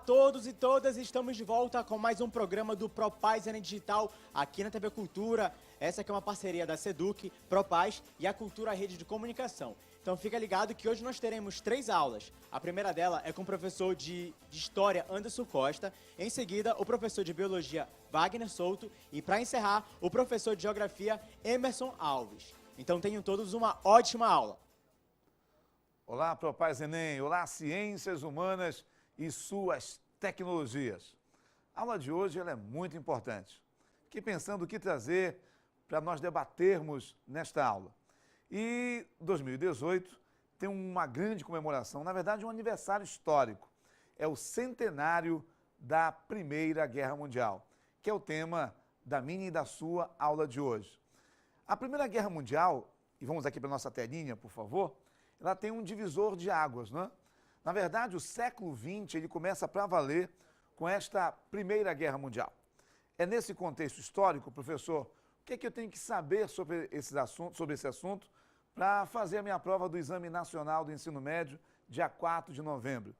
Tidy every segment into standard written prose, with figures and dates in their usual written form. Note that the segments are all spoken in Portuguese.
todos e todas, estamos de volta com mais um programa do ProPaz Enem Digital aqui na TV Cultura. Essa aqui é uma parceria da Seduc, ProPaz e a Cultura Rede de Comunicação. Então fica ligado que hoje nós teremos 3 aulas. A primeira dela é com o professor de História Anderson Costa, em seguida o professor de Biologia Wagner Souto e para encerrar o professor de Geografia Emerson Alves. Então tenham todos uma ótima aula. Olá, ProPaz Enem, olá, Ciências Humanas e suas tecnologias. A aula de hoje ela é muito importante. Fiquei pensando o que trazer para nós debatermos nesta aula. E 2018 tem uma grande comemoração, na verdade um aniversário histórico. É o centenário da Primeira Guerra Mundial, que é o tema da minha e da sua aula de hoje. A Primeira Guerra Mundial, e vamos aqui para a nossa telinha, por favor, ela tem um divisor de águas, não é? Na verdade, o século XX ele começa para valer com esta Primeira Guerra Mundial. É nesse contexto histórico, professor, o que é que eu tenho que saber sobre esse assunto para fazer a minha prova do Exame Nacional do Ensino Médio, dia 4 de novembro?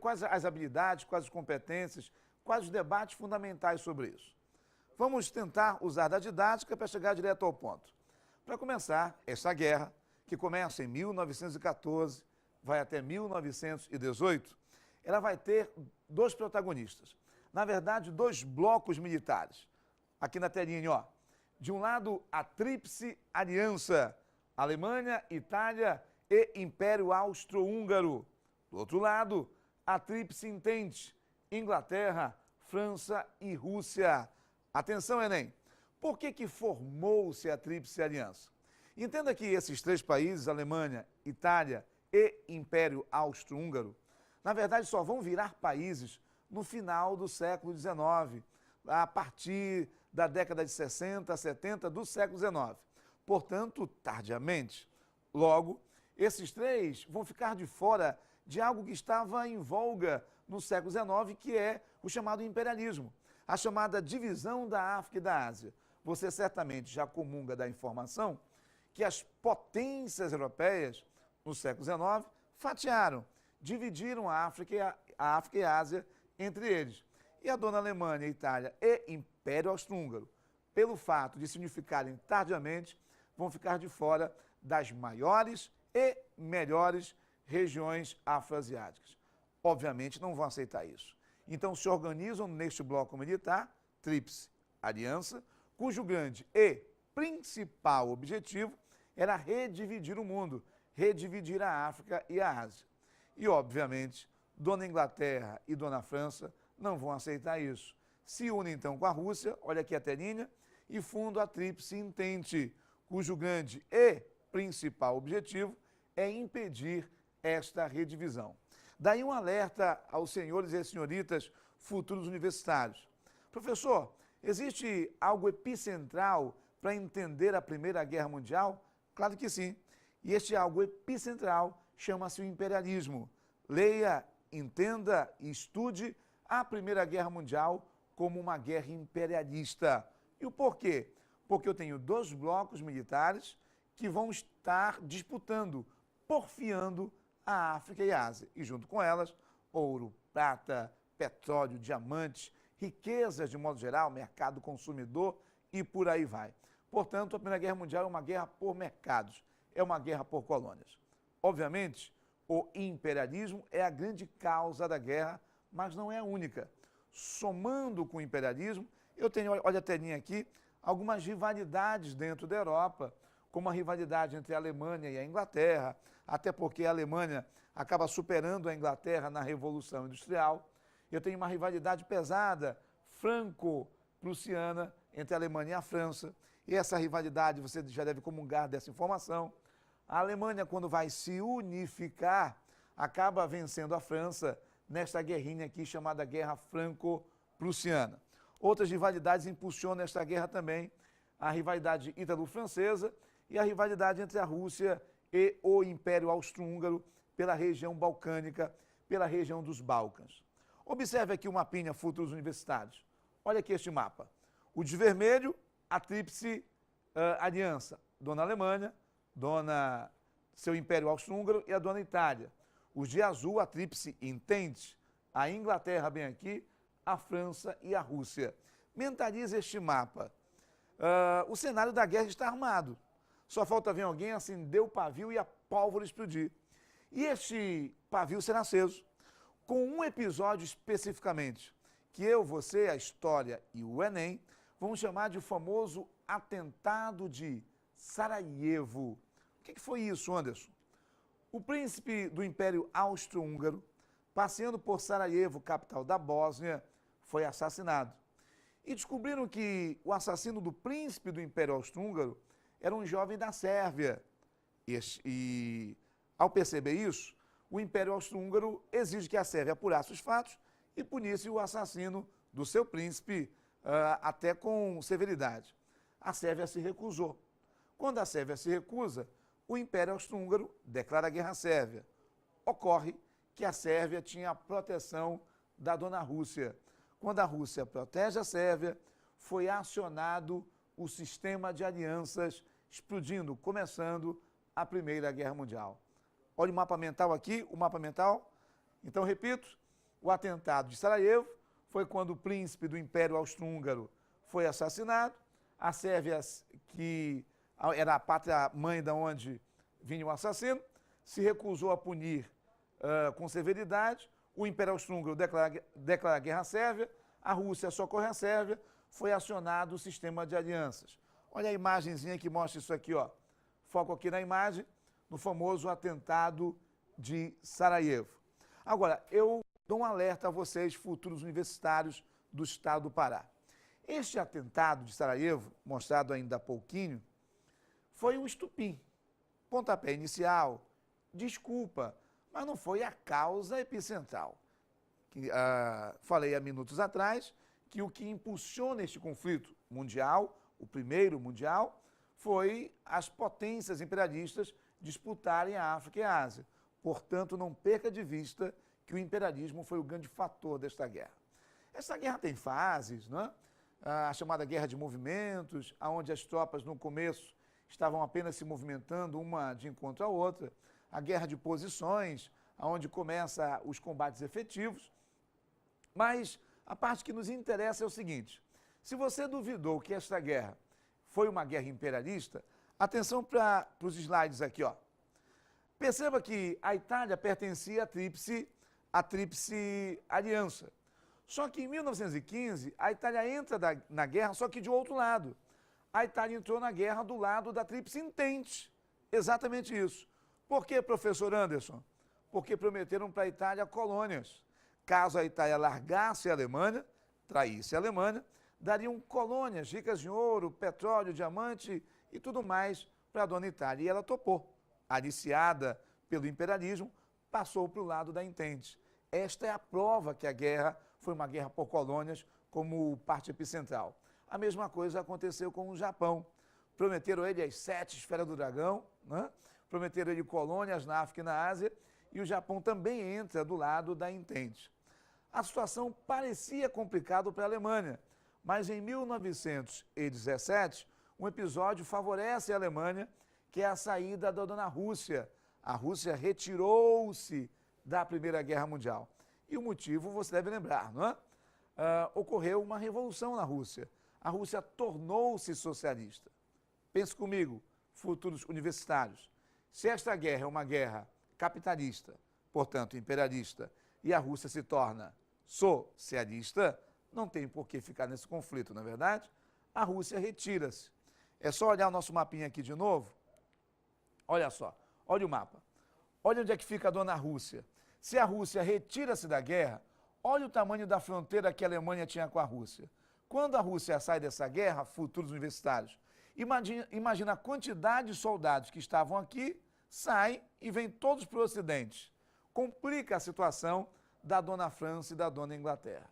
Quais as habilidades, quais as competências, quais os debates fundamentais sobre isso? Vamos tentar usar da didática para chegar direto ao ponto. Para começar, essa guerra, que começa em 1914, vai até 1918, ela vai ter 2 protagonistas. Na verdade, 2 blocos militares. Aqui na telinha, ó. De um lado, a Tríplice Aliança, Alemanha, Itália e Império Austro-Húngaro. Do outro lado, a Tríplice Entente, Inglaterra, França e Rússia. Atenção, Enem. Por que formou-se a Tríplice Aliança? Entenda que esses 3 países, Alemanha, Itália e Império Austro-Húngaro, na verdade só vão virar países no final do século XIX, a partir da década de 60, 70 do século XIX. Portanto, tardiamente. Logo, esses 3 vão ficar de fora de algo que estava em voga no século XIX, que é o chamado imperialismo, a chamada divisão da África e da Ásia. Você certamente já comunga da informação que as potências europeias, no século XIX, fatiaram, dividiram a África e a Ásia entre eles. E a dona Alemanha, Itália e Império Austro-Húngaro, pelo fato de se unificarem tardiamente, vão ficar de fora das maiores e melhores regiões afroasiáticas. Obviamente não vão aceitar isso. Então se organizam neste bloco militar, Tríplice Aliança, cujo grande e principal objetivo era redividir o mundo, redividir a África e a Ásia. E, obviamente, Dona Inglaterra e Dona França não vão aceitar isso. Se unem, então, com a Rússia, olha aqui a telinha, e fundam a Tríplice Entente, cujo grande e principal objetivo é impedir esta redivisão. Daí um alerta aos senhores e senhoritas futuros universitários. Professor, existe algo epicentral para entender a Primeira Guerra Mundial? Claro que sim. E este algo epicentral chama-se o imperialismo. Leia, entenda e estude a Primeira Guerra Mundial como uma guerra imperialista. E o porquê? Porque eu tenho 2 blocos militares que vão estar disputando, porfiando a África e a Ásia. E junto com elas, ouro, prata, petróleo, diamantes, riquezas de modo geral, mercado consumidor e por aí vai. Portanto, a Primeira Guerra Mundial é uma guerra por mercados, é uma guerra por colônias. Obviamente, o imperialismo é a grande causa da guerra, mas não é a única. Somando com o imperialismo, eu tenho, olha a telinha aqui, algumas rivalidades dentro da Europa, como a rivalidade entre a Alemanha e a Inglaterra, até porque a Alemanha acaba superando a Inglaterra na Revolução Industrial. Eu tenho uma rivalidade pesada, franco-prussiana, entre a Alemanha e a França. E essa rivalidade, você já deve comungar dessa informação. A Alemanha, quando vai se unificar, acaba vencendo a França nesta guerrinha aqui chamada Guerra Franco-Prussiana. Outras rivalidades impulsionam esta guerra também, a rivalidade ítalo-francesa e a rivalidade entre a Rússia e o Império Austro-Húngaro pela região balcânica, pela região dos Balcãs. Observe aqui o mapinha futuros universitários. Olha aqui este mapa. O de vermelho, a Tríplice Aliança, Dona Alemanha, seu Império Austro-Húngaro e a Dona Itália. Os de azul, a Tríplice Entente, a Inglaterra bem aqui, a França e a Rússia. Mentalize este mapa. O cenário da guerra está armado. Só falta ver alguém acender o pavio e a pólvora explodir. E este pavio será aceso, com um episódio especificamente, que eu, você, a história e o Enem vamos chamar de famoso atentado de Sarajevo. O que foi isso, Anderson? O príncipe do Império Austro-Húngaro, passeando por Sarajevo, capital da Bósnia, foi assassinado. E descobriram que o assassino do príncipe do Império Austro-Húngaro era um jovem da Sérvia. E ao perceber isso, o Império Austro-Húngaro exige que a Sérvia apurasse os fatos e punisse o assassino do seu príncipe até com severidade. A Sérvia se recusou. Quando a Sérvia se recusa, o Império Austro-Húngaro declara guerra à Sérvia. Ocorre que a Sérvia tinha a proteção da dona Rússia. Quando a Rússia protege a Sérvia, foi acionado o sistema de alianças, explodindo, começando a Primeira Guerra Mundial. Olha o mapa mental aqui, o mapa mental. Então, repito, o atentado de Sarajevo foi quando o príncipe do Império Austro-Húngaro foi assassinado. A Sérvia, que era a pátria-mãe de onde vinha o assassino, se recusou a punir com severidade. O Império Austro-Húngaro declara guerra à Sérvia, a Rússia socorre a Sérvia, foi acionado o sistema de alianças. Olha a imagenzinha que mostra isso aqui, ó. Foco aqui na imagem, no famoso atentado de Sarajevo. Agora, eu dou um alerta a vocês, futuros universitários do estado do Pará. Este atentado de Sarajevo, mostrado ainda há pouquinho, foi um estupim, pontapé inicial, desculpa, mas não foi a causa epicentral. Falei há minutos atrás que o que impulsiona este conflito mundial, o primeiro mundial, foi as potências imperialistas disputarem a África e a Ásia. Portanto, não perca de vista que o imperialismo foi o grande fator desta guerra. Essa guerra tem fases, né? A chamada guerra de movimentos, onde as tropas no começo estavam apenas se movimentando uma de encontro à outra. A guerra de posições, onde começa os combates efetivos. Mas a parte que nos interessa é o seguinte: se você duvidou que esta guerra foi uma guerra imperialista, atenção para os slides aqui, ó. Perceba que a Itália pertencia à Tríplice Aliança. Só que em 1915, a Itália entra na guerra, só que de outro lado. A Itália entrou na guerra do lado da Tríplice Entente. Exatamente isso. Por que, professor Anderson? Porque prometeram para a Itália colônias. Caso a Itália largasse a Alemanha, traísse a Alemanha, dariam colônias ricas em ouro, petróleo, diamante e tudo mais para a dona Itália. E ela topou. Aliciada pelo imperialismo, passou para o lado da Entente. Esta é a prova que a guerra foi uma guerra por colônias como parte epicentral. A mesma coisa aconteceu com o Japão. Prometeram ele as 7 esferas do dragão, né? Prometeram ele colônias na África e na Ásia, e o Japão também entra do lado da Entente. A situação parecia complicada para a Alemanha, mas em 1917, um episódio favorece a Alemanha, que é a saída da dona Rússia. A Rússia retirou-se da Primeira Guerra Mundial. E o motivo você deve lembrar, não é? Ocorreu uma revolução na Rússia. A Rússia tornou-se socialista. Pense comigo, futuros universitários. Se esta guerra é uma guerra capitalista, portanto imperialista, e a Rússia se torna socialista, não tem por que ficar nesse conflito, não é verdade? A Rússia retira-se. É só olhar o nosso mapinha aqui de novo. Olha só, olha o mapa. Olha onde é que fica a dona Rússia. Se a Rússia retira-se da guerra, olha o tamanho da fronteira que a Alemanha tinha com a Rússia. Quando a Rússia sai dessa guerra, futuros universitários, imagina a quantidade de soldados que estavam aqui, saem e vêm todos para o Ocidente. Complica a situação da dona França e da dona Inglaterra.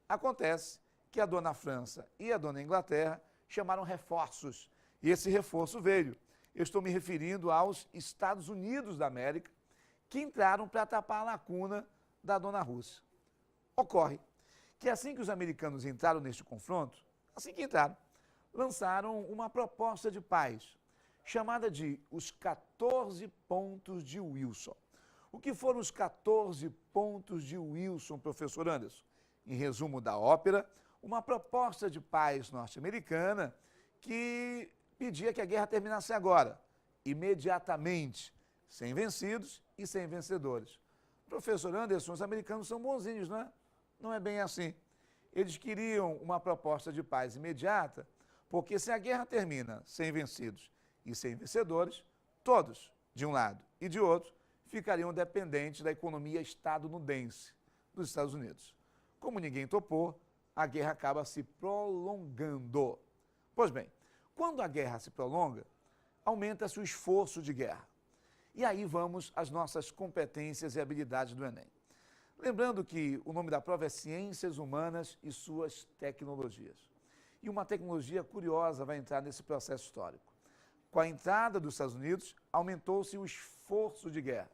Acontece que a dona França e a dona Inglaterra chamaram reforços, e esse reforço veio. Eu estou me referindo aos Estados Unidos da América, que entraram para tapar a lacuna da dona Rússia. Ocorre que assim que os americanos entraram neste confronto, assim que entraram, lançaram uma proposta de paz, chamada de os 14 pontos de Wilson. O que foram os 14 pontos de Wilson, professor Anderson? Em resumo da ópera, uma proposta de paz norte-americana que pedia que a guerra terminasse agora, imediatamente, sem vencidos e sem vencedores. Professor Anderson, os americanos são bonzinhos, não é? Não é bem assim. Eles queriam uma proposta de paz imediata, porque se a guerra termina sem vencidos e sem vencedores, todos, de um lado e de outro, ficariam dependentes da economia estadunidense dos Estados Unidos. Como ninguém topou, a guerra acaba se prolongando. Pois bem, quando a guerra se prolonga, aumenta-se o esforço de guerra. E aí vamos às nossas competências e habilidades do Enem. Lembrando que o nome da prova é Ciências Humanas e Suas Tecnologias. E uma tecnologia curiosa vai entrar nesse processo histórico. Com a entrada dos Estados Unidos, aumentou-se o esforço de guerra.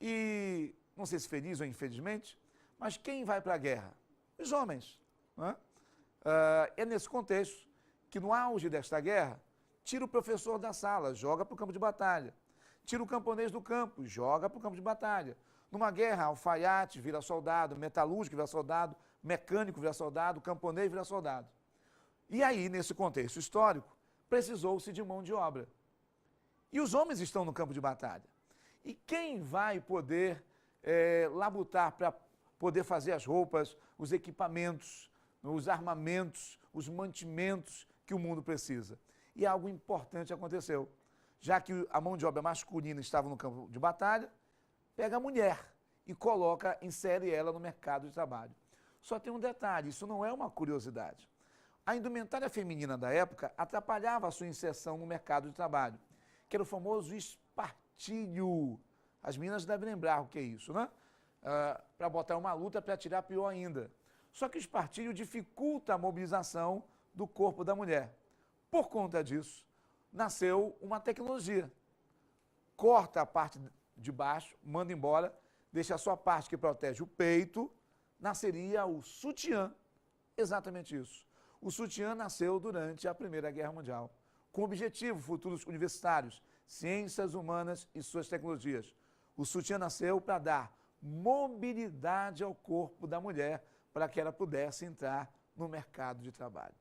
E, não sei se feliz ou infelizmente, mas quem vai para a guerra? Os homens. Não é? É nesse contexto que, no auge desta guerra, tira o professor da sala, joga para o campo de batalha. Tira o camponês do campo, joga para o campo de batalha. Numa guerra, alfaiate vira soldado, metalúrgico vira soldado, mecânico vira soldado, camponês vira soldado. E aí, nesse contexto histórico, precisou-se de mão de obra. E os homens estão no campo de batalha. E quem vai poder labutar para poder fazer as roupas, os equipamentos, os armamentos, os mantimentos que o mundo precisa? E algo importante aconteceu. Já que a mão de obra masculina estava no campo de batalha, pega a mulher e insere ela no mercado de trabalho. Só tem um detalhe, isso não é uma curiosidade. A indumentária feminina da época atrapalhava a sua inserção no mercado de trabalho, que era o famoso espartilho. As meninas devem lembrar o que é isso, né? Para botar uma luta para tirar pior ainda. Só que o espartilho dificulta a mobilização do corpo da mulher. Por conta disso, nasceu uma tecnologia. Corta a parte de baixo, manda embora, deixa só a parte que protege o peito, nasceria o sutiã. Exatamente isso. O sutiã nasceu durante a Primeira Guerra Mundial, com o objetivo, futuros universitários, ciências humanas e suas tecnologias. O sutiã nasceu para dar mobilidade ao corpo da mulher, para que ela pudesse entrar no mercado de trabalho.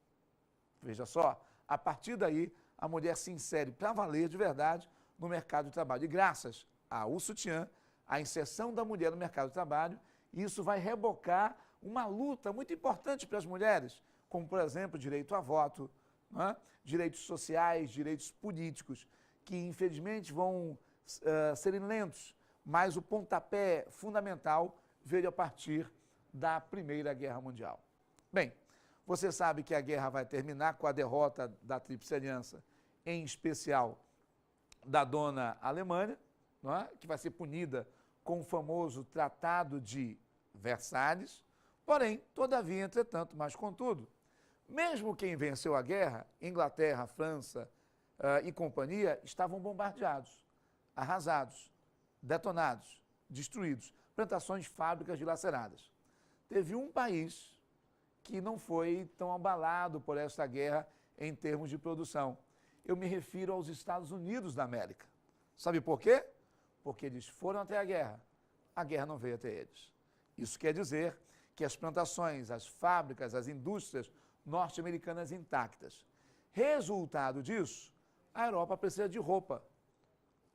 Veja só, a partir daí, a mulher se insere para valer de verdade no mercado de trabalho. E graças ao sutiã, a inserção da mulher no mercado de trabalho, isso vai rebocar uma luta muito importante para as mulheres, como, por exemplo, direito a voto, né? Direitos sociais, direitos políticos, que infelizmente vão serem lentos, mas o pontapé fundamental veio a partir da Primeira Guerra Mundial. Bem, você sabe que a guerra vai terminar com a derrota da Tríplice Aliança, em especial da dona Alemanha, não é? Que vai ser punida com o famoso Tratado de Versalhes. Porém, todavia, entretanto, mas contudo, mesmo quem venceu a guerra, Inglaterra, França e companhia, estavam bombardeados, arrasados, detonados, destruídos, plantações, fábricas dilaceradas. Teve um país que não foi tão abalado por esta guerra em termos de produção. Eu me refiro aos Estados Unidos da América. Sabe por quê? Porque eles foram até a guerra não veio até eles. Isso quer dizer que as plantações, as fábricas, as indústrias norte-americanas intactas. Resultado disso, a Europa precisa de roupa.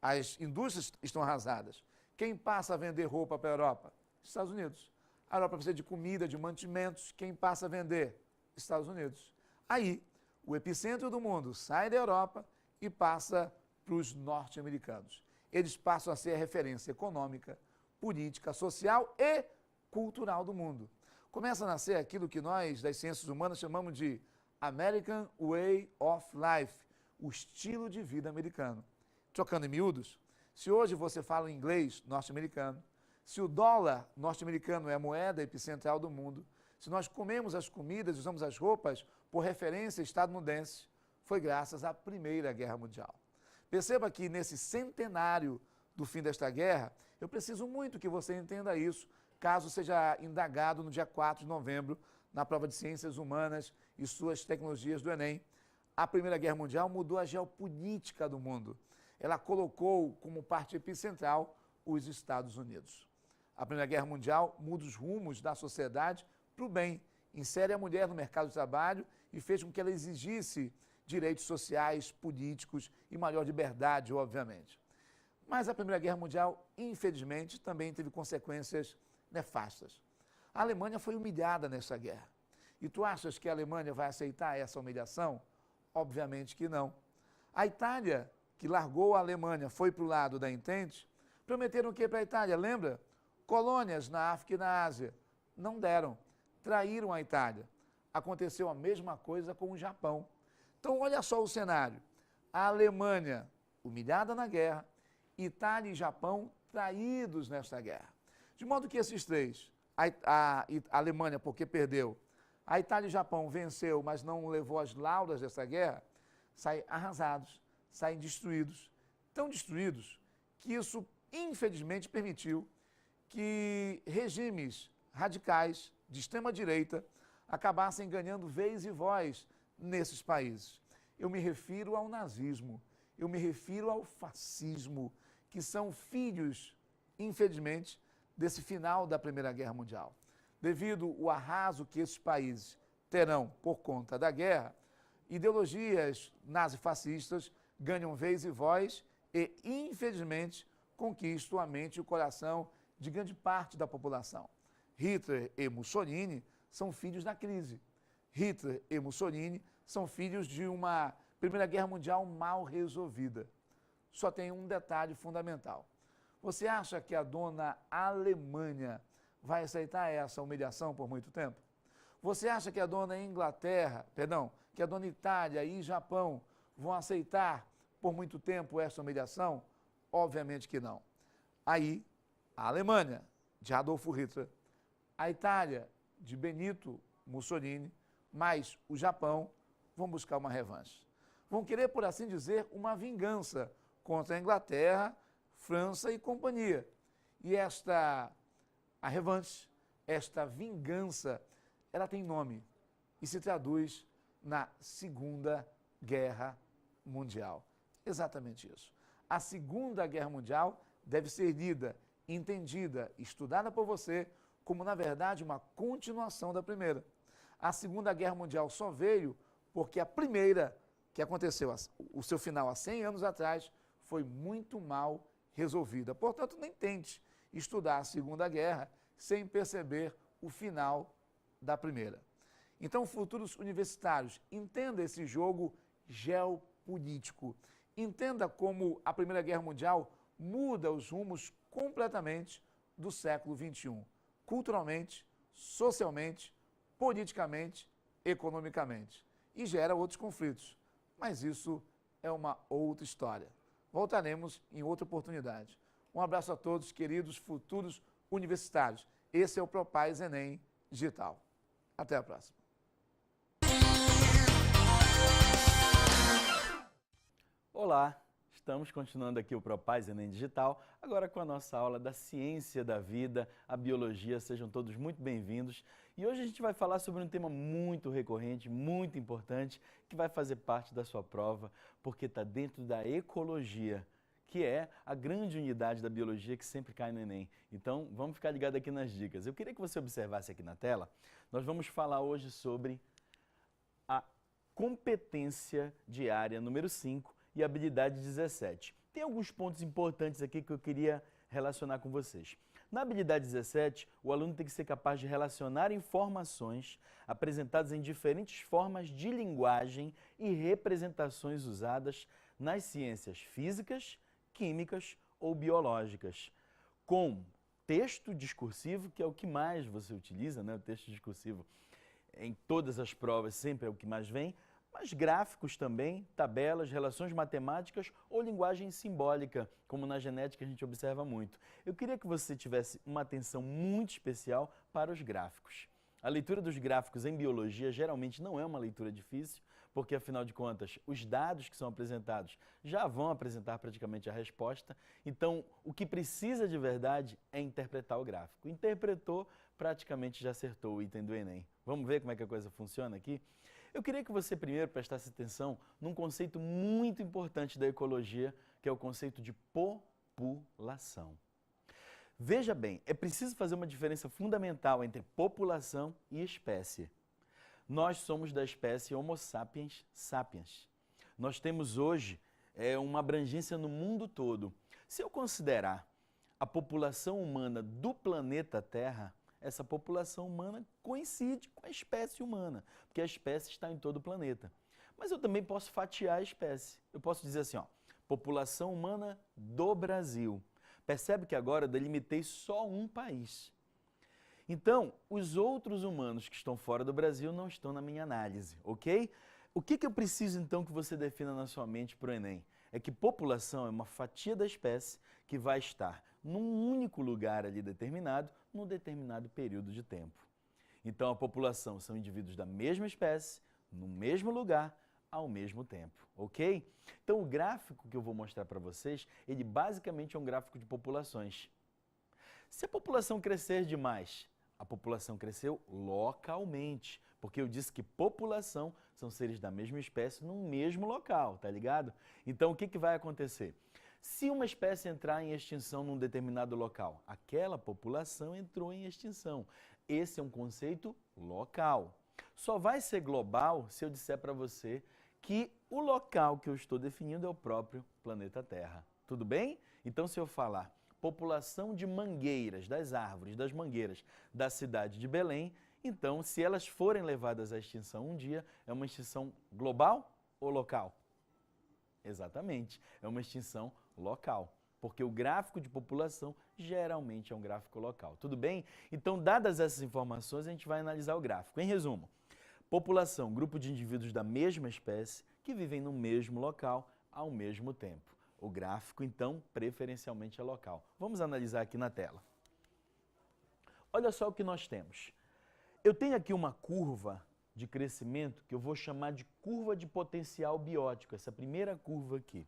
As indústrias estão arrasadas. Quem passa a vender roupa para a Europa? Estados Unidos. A Europa precisa de comida, de mantimentos. Quem passa a vender? Estados Unidos. Aí, o epicentro do mundo sai da Europa e passa para os norte-americanos. Eles passam a ser a referência econômica, política, social e cultural do mundo. Começa a nascer aquilo que nós, das ciências humanas, chamamos de American Way of Life, o estilo de vida americano. Trocando em miúdos, se hoje você fala inglês norte-americano, se o dólar norte-americano é a moeda epicentral do mundo, se nós comemos as comidas, usamos as roupas por referência estadunidense, foi graças à Primeira Guerra Mundial. Perceba que nesse centenário do fim desta guerra, eu preciso muito que você entenda isso, caso seja indagado no dia 4 de novembro, na prova de Ciências Humanas e Suas Tecnologias do Enem. A Primeira Guerra Mundial mudou a geopolítica do mundo. Ela colocou como parte epicentral os Estados Unidos. A Primeira Guerra Mundial muda os rumos da sociedade para o bem, insere a mulher no mercado de trabalho e fez com que ela exigisse direitos sociais, políticos e maior liberdade, obviamente. Mas a Primeira Guerra Mundial, infelizmente, também teve consequências nefastas. A Alemanha foi humilhada nessa guerra. E tu achas que a Alemanha vai aceitar essa humilhação? Obviamente que não. A Itália, que largou a Alemanha, foi para o lado da Entente, prometeram o que para a Itália? Lembra? Colônias na África e na Ásia. Não deram. Traíram a Itália. Aconteceu a mesma coisa com o Japão. Então, olha só o cenário. A Alemanha, humilhada na guerra, Itália e Japão traídos nesta guerra. De modo que esses três, a Alemanha porque perdeu, a Itália e o Japão venceu, mas não levou as laudas dessa guerra, saem arrasados, saem destruídos, tão destruídos que isso, infelizmente, permitiu que regimes radicais de extrema-direita acabassem ganhando vez e voz nesses países. Eu me refiro ao nazismo, eu me refiro ao fascismo, que são filhos, infelizmente, desse final da Primeira Guerra Mundial. Devido ao arraso que esses países terão por conta da guerra, ideologias nazifascistas ganham vez e voz e, infelizmente, conquistam a mente e o coração de grande parte da população. Hitler e Mussolini são filhos da crise. Hitler e Mussolini são filhos de uma Primeira Guerra Mundial mal resolvida. Só tem um detalhe fundamental. Você acha que a dona Alemanha vai aceitar essa humilhação por muito tempo? Você acha que a dona que a dona Itália e Japão vão aceitar por muito tempo essa humilhação? Obviamente que não. Aí, a Alemanha, de Adolf Hitler, a Itália, de Benito Mussolini, mais o Japão, vão buscar uma revanche. Vão querer, por assim dizer, uma vingança contra a Inglaterra, França e companhia. E a revanche, esta vingança, ela tem nome e se traduz na Segunda Guerra Mundial. Exatamente isso. A Segunda Guerra Mundial deve ser lida, entendida, estudada por você como, na verdade, uma continuação da Primeira. A Segunda Guerra Mundial só veio porque a Primeira, que aconteceu o seu final há 100 anos atrás, foi muito mal resolvida. Portanto, nem tente estudar a Segunda Guerra sem perceber o final da Primeira. Então, futuros universitários, entenda esse jogo geopolítico. Entenda como a Primeira Guerra Mundial muda os rumos completamente do século XXI. Culturalmente, socialmente, politicamente, economicamente. E gera outros conflitos. Mas isso é uma outra história. Voltaremos em outra oportunidade. Um abraço a todos, queridos futuros universitários. Esse é o Propais Enem Digital. Até a próxima. Olá, estamos continuando aqui o Propais Enem Digital, agora com a nossa aula da ciência da vida, a biologia. Sejam todos muito bem-vindos. E hoje a gente vai falar sobre um tema muito recorrente, muito importante, que vai fazer parte da sua prova, porque está dentro da ecologia, que é a grande unidade da biologia que sempre cai no Enem. Então, vamos ficar ligados aqui nas dicas. Eu queria que você observasse aqui na tela, nós vamos falar hoje sobre a competência diária número 5 e habilidade 17. Tem alguns pontos importantes aqui que eu queria relacionar com vocês. Na habilidade 17, o aluno tem que ser capaz de relacionar informações apresentadas em diferentes formas de linguagem e representações usadas nas ciências físicas, químicas ou biológicas, com texto discursivo, que é o que mais você utiliza, né? O texto discursivo em todas as provas sempre é o que mais vem, mas gráficos também, tabelas, relações matemáticas ou linguagem simbólica, como na genética a gente observa muito. Eu queria que você tivesse uma atenção muito especial para os gráficos. A leitura dos gráficos em biologia geralmente não é uma leitura difícil, porque afinal de contas os dados que são apresentados já vão apresentar praticamente a resposta. Então o que precisa de verdade é interpretar o gráfico. Interpretou, praticamente já acertou o item do Enem. Vamos ver como é que a coisa funciona aqui? Eu queria que você primeiro prestasse atenção num conceito muito importante da ecologia, que é o conceito de população. Veja bem, é preciso fazer uma diferença fundamental entre população e espécie. Nós somos da espécie Homo sapiens sapiens. Nós temos hoje uma abrangência no mundo todo. Se eu considerar a população humana do planeta Terra, essa população humana coincide com a espécie humana, porque a espécie está em todo o planeta. Mas eu também posso fatiar a espécie. Eu posso dizer assim, ó, população humana do Brasil. Percebe que agora eu delimitei só um país. Então, os outros humanos que estão fora do Brasil não estão na minha análise, ok? O que eu preciso então que você defina na sua mente para o Enem? É que população é uma fatia da espécie que vai estar num único lugar ali determinado, num determinado período de tempo. Então, a população são indivíduos da mesma espécie, no mesmo lugar, ao mesmo tempo, ok? Então, o gráfico que eu vou mostrar para vocês, ele basicamente é um gráfico de populações. Se a população crescer demais, a população cresceu localmente, porque eu disse que população são seres da mesma espécie no mesmo local, tá ligado? Então, o que vai acontecer? Se uma espécie entrar em extinção num determinado local, aquela população entrou em extinção. Esse é um conceito local. Só vai ser global se eu disser para você que o local que eu estou definindo é o próprio planeta Terra. Tudo bem? Então, se eu falar população de mangueiras, das árvores, das mangueiras da cidade de Belém, então, se elas forem levadas à extinção um dia, é uma extinção global ou local? Exatamente, é uma extinção local, porque o gráfico de população geralmente é um gráfico local. Tudo bem? Então, dadas essas informações, a gente vai analisar o gráfico. Em resumo, população, grupo de indivíduos da mesma espécie que vivem no mesmo local ao mesmo tempo. O gráfico, então, preferencialmente é local. Vamos analisar aqui na tela. Olha só o que nós temos. Eu tenho aqui uma curva de crescimento que eu vou chamar de curva de potencial biótico, essa primeira curva aqui.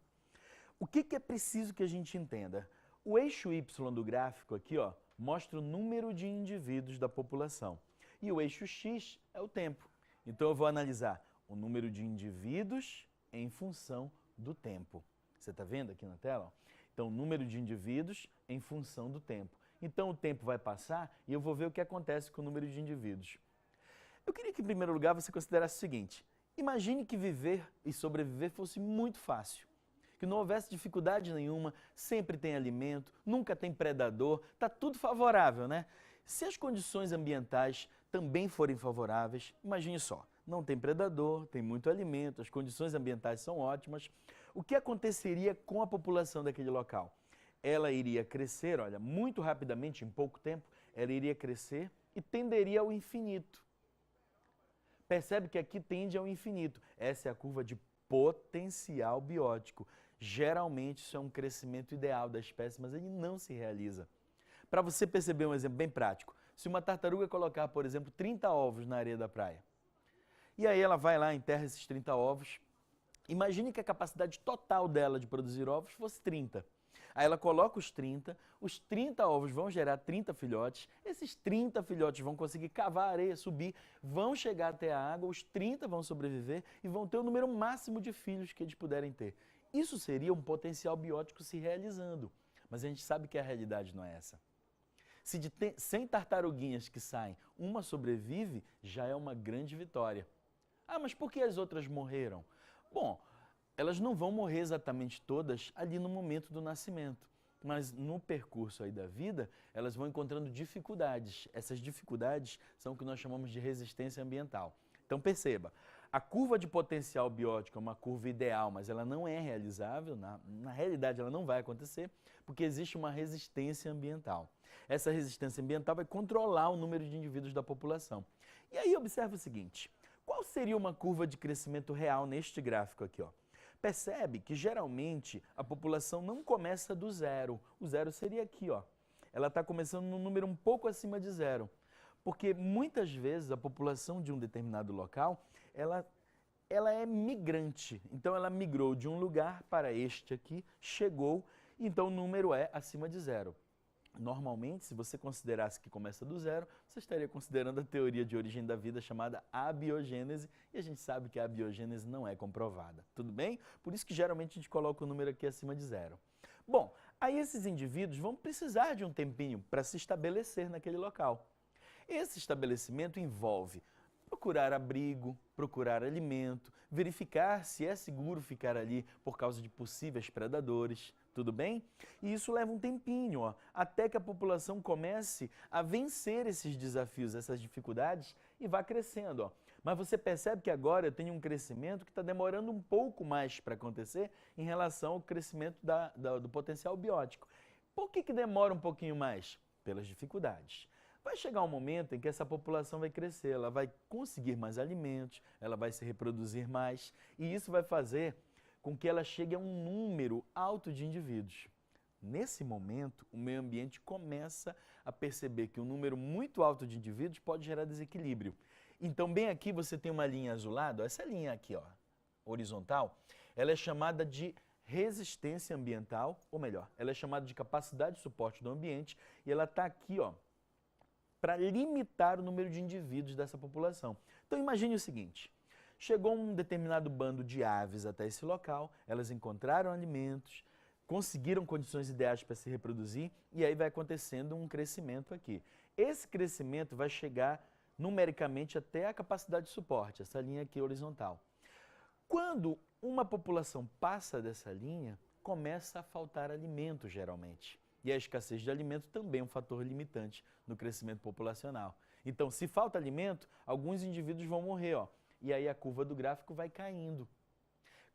O que é preciso que a gente entenda? O eixo Y do gráfico aqui, ó, mostra o número de indivíduos da população. E o eixo X é o tempo. Então eu vou analisar o número de indivíduos em função do tempo. Você está vendo aqui na tela? Então, o número de indivíduos em função do tempo. Então, o tempo vai passar e eu vou ver o que acontece com o número de indivíduos. Eu queria que, em primeiro lugar, você considerasse o seguinte. Imagine que viver e sobreviver fosse muito fácil. Que não houvesse dificuldade nenhuma, sempre tem alimento, nunca tem predador, está tudo favorável, né? Se as condições ambientais também forem favoráveis, imagine só, não tem predador, tem muito alimento, as condições ambientais são ótimas, o que aconteceria com a população daquele local? Ela iria crescer, olha, muito rapidamente, em pouco tempo, ela iria crescer e tenderia ao infinito. Percebe que aqui tende ao infinito. Essa é a curva de potencial biótico. Geralmente isso é um crescimento ideal da espécie, mas ele não se realiza. Para você perceber um exemplo bem prático, se uma tartaruga colocar, por exemplo, 30 ovos na areia da praia, e aí ela vai lá, enterra esses 30 ovos, imagine que a capacidade total dela de produzir ovos fosse 30. Aí ela coloca os 30 ovos vão gerar 30 filhotes, esses 30 filhotes vão conseguir cavar a areia, subir, vão chegar até a água, os 30 vão sobreviver e vão ter o número máximo de filhos que eles puderem ter. Isso seria um potencial biótico se realizando, mas a gente sabe que a realidade não é essa. Se de 100 tartaruguinhas que saem, uma sobrevive, já é uma grande vitória. Ah, mas por que as outras morreram? Bom, elas não vão morrer exatamente todas ali no momento do nascimento, mas no percurso aí da vida, elas vão encontrando dificuldades. Essas dificuldades são o que nós chamamos de resistência ambiental. Então perceba, a curva de potencial biótico é uma curva ideal, mas ela não é realizável, na realidade ela não vai acontecer, porque existe uma resistência ambiental. Essa resistência ambiental vai controlar o número de indivíduos da população. E aí observa o seguinte, qual seria uma curva de crescimento real neste gráfico aqui, ó? Percebe que geralmente a população não começa do zero. O zero seria aqui, ó. Ela está começando num número um pouco acima de zero. Porque muitas vezes a população de um determinado local, ela é migrante. Então ela migrou de um lugar para este aqui, chegou, então o número é acima de zero. Normalmente, se você considerasse que começa do zero, você estaria considerando a teoria de origem da vida chamada abiogênese, e a gente sabe que a abiogênese não é comprovada, tudo bem? Por isso que geralmente a gente coloca o número aqui acima de zero. Bom, Aí esses indivíduos vão precisar de um tempinho para se estabelecer naquele local. Esse estabelecimento envolve procurar abrigo, procurar alimento, verificar se é seguro ficar ali por causa de possíveis predadores, tudo bem? E isso leva um tempinho, ó, até que a população comece a vencer esses desafios, essas dificuldades e vá crescendo, ó. Mas você percebe que agora eu tenho um crescimento que está demorando um pouco mais para acontecer em relação ao crescimento do potencial biótico. Por que demora um pouquinho mais? Pelas dificuldades. Vai chegar um momento em que essa população vai crescer, ela vai conseguir mais alimentos, ela vai se reproduzir mais, e isso vai fazer com que ela chegue a um número alto de indivíduos. Nesse momento, o meio ambiente começa a perceber que um número muito alto de indivíduos pode gerar desequilíbrio. Então, bem aqui você tem uma linha azulada, essa linha aqui, ó, horizontal, ela é chamada de resistência ambiental, ou melhor, ela é chamada de capacidade de suporte do ambiente, e ela está aqui, ó, para limitar o número de indivíduos dessa população. Então imagine o seguinte, chegou um determinado bando de aves até esse local, elas encontraram alimentos, conseguiram condições ideais para se reproduzir e aí vai acontecendo um crescimento aqui. Esse crescimento vai chegar numericamente até a capacidade de suporte, essa linha aqui horizontal. Quando uma população passa dessa linha, começa a faltar alimento geralmente. E a escassez de alimento também é um fator limitante no crescimento populacional. Então, se falta alimento, alguns indivíduos vão morrer, ó, e aí a curva do gráfico vai caindo.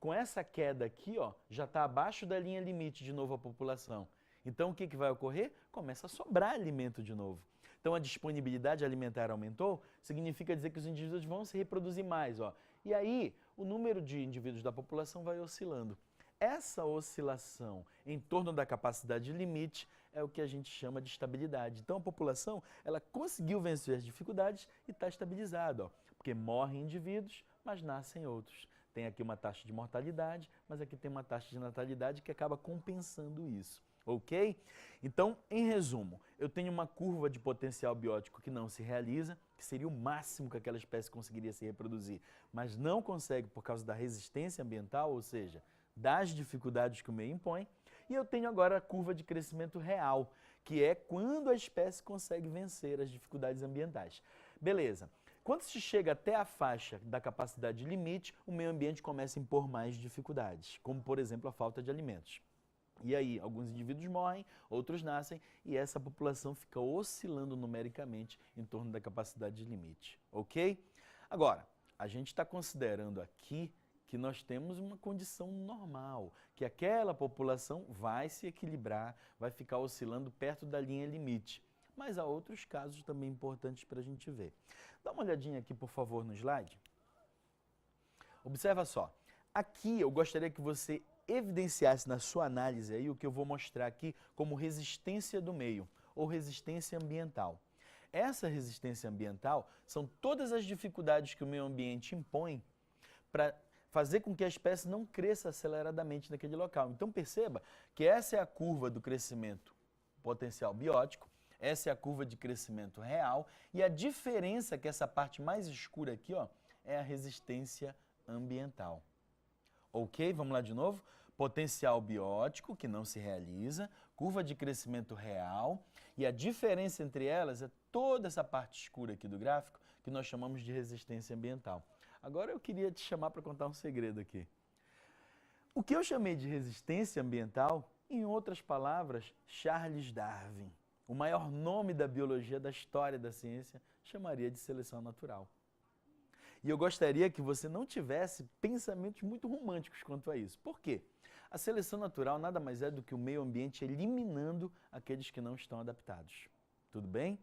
Com essa queda aqui, ó, já está abaixo da linha limite de novo a população. Então, o que vai ocorrer? Começa a sobrar alimento de novo. Então, a disponibilidade alimentar aumentou, significa dizer que os indivíduos vão se reproduzir mais, ó. E aí, o número de indivíduos da população vai oscilando. Essa oscilação em torno da capacidade limite é o que a gente chama de estabilidade. Então a população ela conseguiu vencer as dificuldades e está estabilizada, ó, porque morrem indivíduos, mas nascem outros. Tem aqui uma taxa de mortalidade, mas aqui tem uma taxa de natalidade que acaba compensando isso. Ok? Então, em resumo, eu tenho uma curva de potencial biótico que não se realiza, que seria o máximo que aquela espécie conseguiria se reproduzir, mas não consegue por causa da resistência ambiental, ou seja, das dificuldades que o meio impõe, e eu tenho agora a curva de crescimento real, que é quando a espécie consegue vencer as dificuldades ambientais. Beleza. Quando se chega até a faixa da capacidade limite, o meio ambiente começa a impor mais dificuldades, como por exemplo a falta de alimentos. E aí, alguns indivíduos morrem, outros nascem, e essa população fica oscilando numericamente em torno da capacidade limite, ok? Agora, a gente está considerando aqui que nós temos uma condição normal, que aquela população vai se equilibrar, vai ficar oscilando perto da linha limite. Mas há outros casos também importantes para a gente ver. Dá uma olhadinha aqui, por favor, no slide. Observa só. Aqui eu gostaria que você evidenciasse na sua análise aí o que eu vou mostrar aqui como resistência do meio, ou resistência ambiental. Essa resistência ambiental são todas as dificuldades que o meio ambiente impõe para fazer com que a espécie não cresça aceleradamente naquele local. Então perceba que essa é a curva do crescimento potencial biótico, essa é a curva de crescimento real, e a diferença que essa parte mais escura aqui, ó, é a resistência ambiental. Ok? Vamos lá de novo? Potencial biótico, que não se realiza, curva de crescimento real, e a diferença entre elas é toda essa parte escura aqui do gráfico, que nós chamamos de resistência ambiental. Agora eu queria te chamar para contar um segredo aqui. O que eu chamei de resistência ambiental, em outras palavras, Charles Darwin, o maior nome da biologia da história da ciência, chamaria de seleção natural. E eu gostaria que você não tivesse pensamentos muito românticos quanto a isso. Por quê? A seleção natural nada mais é do que o meio ambiente eliminando aqueles que não estão adaptados. Tudo bem?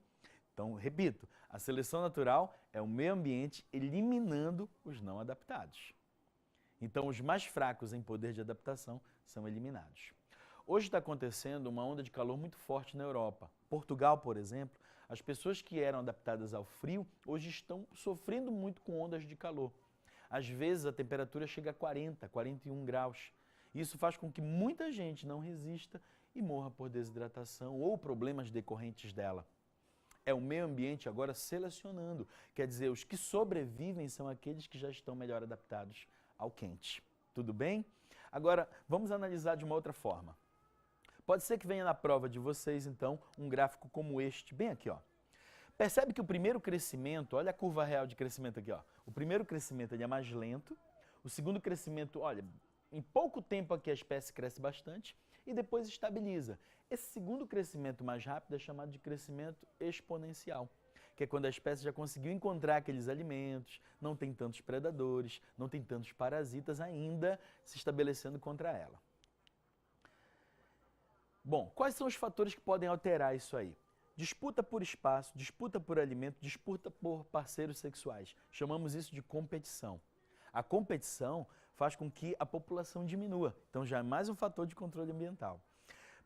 Então, repito, a seleção natural é o meio ambiente eliminando os não adaptados. Então, os mais fracos em poder de adaptação são eliminados. Hoje está acontecendo uma onda de calor muito forte na Europa. Portugal, por exemplo, as pessoas que eram adaptadas ao frio hoje estão sofrendo muito com ondas de calor. Às vezes a temperatura chega a 40, 41 graus. Isso faz com que muita gente não resista e morra por desidratação ou problemas decorrentes dela. É o meio ambiente agora selecionando, quer dizer, os que sobrevivem são aqueles que já estão melhor adaptados ao quente. Tudo bem? Agora, vamos analisar de uma outra forma. Pode ser que venha na prova de vocês, então, um gráfico como este, bem aqui, ó. Percebe que o primeiro crescimento, olha a curva real de crescimento aqui, ó. O primeiro crescimento ele é mais lento, o segundo crescimento, olha, em pouco tempo aqui a espécie cresce bastante e depois estabiliza. Esse segundo crescimento mais rápido é chamado de crescimento exponencial, que é quando a espécie já conseguiu encontrar aqueles alimentos, não tem tantos predadores, não tem tantos parasitas ainda se estabelecendo contra ela. Bom, quais são os fatores que podem alterar isso aí? Disputa por espaço, disputa por alimento, disputa por parceiros sexuais. Chamamos isso de competição. A competição faz com que a população diminua. Então já é mais um fator de controle ambiental.